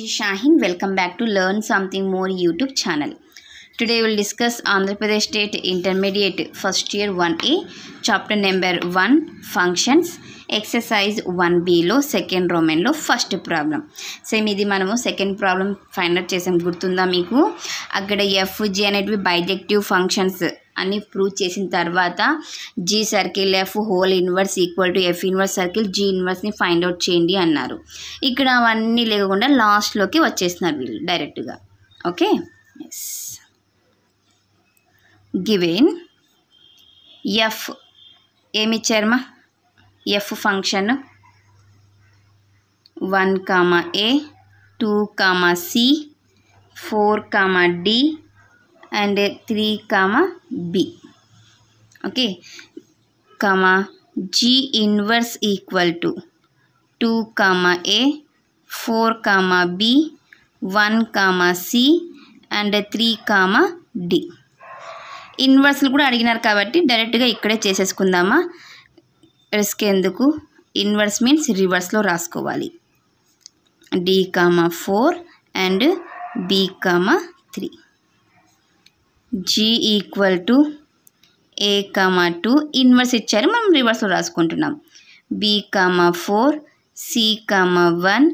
is Shaheen. Welcome back to Learn Something More YouTube channel. Today we will discuss Andhra Pradesh State Intermediate First Year 1A, Chapter number 1, Functions, Exercise 1B లో second రోమన్లో first problem. Same ఇది మనము second problem find out చేసాం, గుర్తుందా మీకు? అక్కడ f g అనేటివి bijective functions అని prove చేసిన తర్వాత g circle f whole inverse equal to f inverse circle g ఇన్వర్స్ని ఫైండ్ అవుట్ చేయండి అన్నారు. ఇక్కడ అవన్నీ లేకుండా లాస్ట్లోకి వచ్చేస్తున్నారు వీళ్ళు డైరెక్ట్గా. Okay, yes. గివెన్ ఎఫ్ ఏమిచ్చారమ్మా? F function 1, A, 2, C, 4, D and 3, B. Okay, G inverse equal to 2, A, 4, B, 1, C and 3, D. ఇన్వర్స్లు కూడా అడిగినారు కాబట్టి డైరెక్ట్గా ఇక్కడే చేసేసుకుందామా, రిస్క్ ఎందుకు? ఇన్వర్స్ మీన్స్ రివర్స్లో రాసుకోవాలి. D, 4 and B, 3. G equal to A, 2 inverse ఇచ్చారు, మనం రివర్స్లో రాసుకుంటున్నాం. B, 4, C, 1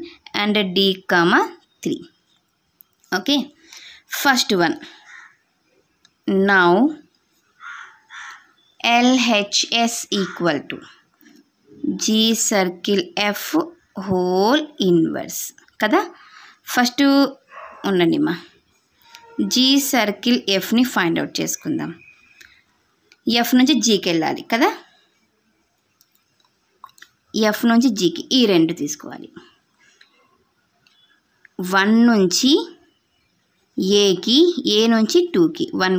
and D, 3. Okay, first one. Now LHS equal to G circle F whole inverse కదా. ఫస్ట్ ఉండండి మా, G సర్కిల్ Fని ఫైండ్ అవుట్ చేసుకుందాం. F నుంచి Gకి వెళ్ళాలి కదా, F నుంచి Gకి ఈ రెండు తీసుకోవాలి. 1 నుంచి ఏకి, ఏ నుంచి 2కి 1,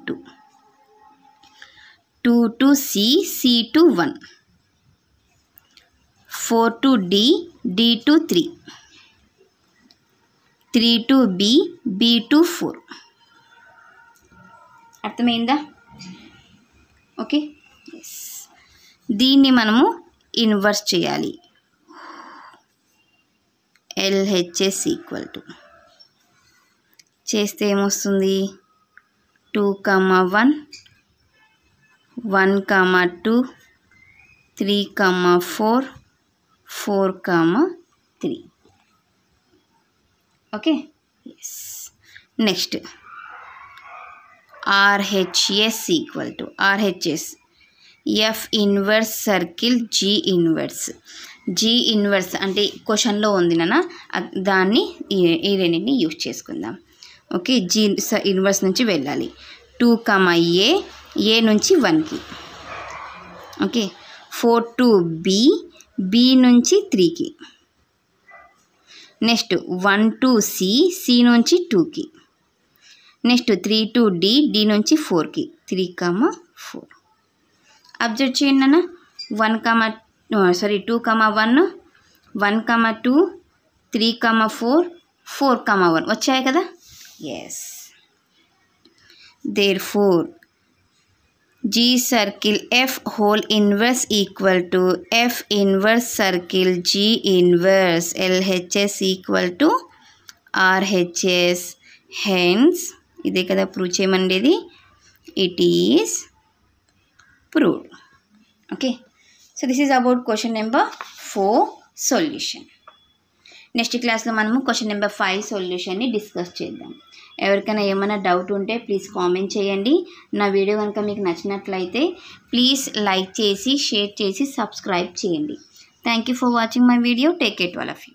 2, 2 to C, C to 1, 4 to D, D to 3, 3 to B, B to 4. అర్థమైందా? Okay, yes. దీన్ని మనము ఇన్వర్స్ చేయాలి. LHS ఈక్వల్ టు చేస్తే ఏమొస్తుంది? 2, 1, 1, 2, 3, 4, 4, 3. Okay, yes. Next RHS equal to RHS F inverse circle G inverse. G inverse అంటే క్వశ్చన్లో ఉంది నాన్న, దాన్ని ఈ రెండింటిని యూజ్ చేసుకుందాం. ఓకే, G ఇన్వర్స్ నుంచి వెళ్ళాలి. 2, A, ఏ నుంచి 1కి. ఓకే, 4 to B, B నుంచి 3కి. నెక్స్ట్ 1 to C, C నుంచి 2కి. నెక్స్ట్ 3 to D, D నుంచి 4కి. 3, 4. అబ్జర్వ్ చేయండి అన్న. 2, 1, 1, 2, 3, 4, 4, 1 వచ్చాయి కదా. Yes. Therefore G circle F whole inverse equal to F inverse circle G inverse. LHS equal to RHS. Hence ఇదే కదా prove చేయమండేది. It is proved. Okay, so this is about question number 4 solution. Next క్లాస్లో మనము question number 5 సొల్యూషన్ని discuss చేద్దాం. ఎవరికైనా ఏమైనా doubt ఉంటే please comment చేయండి. నా వీడియో కనుక మీకు నచ్చినట్లయితే ప్లీజ్ లైక్ చేసి, షేర్ చేసి, సబ్స్క్రైబ్ చేయండి. Thank you for watching my video. Take care to all of you.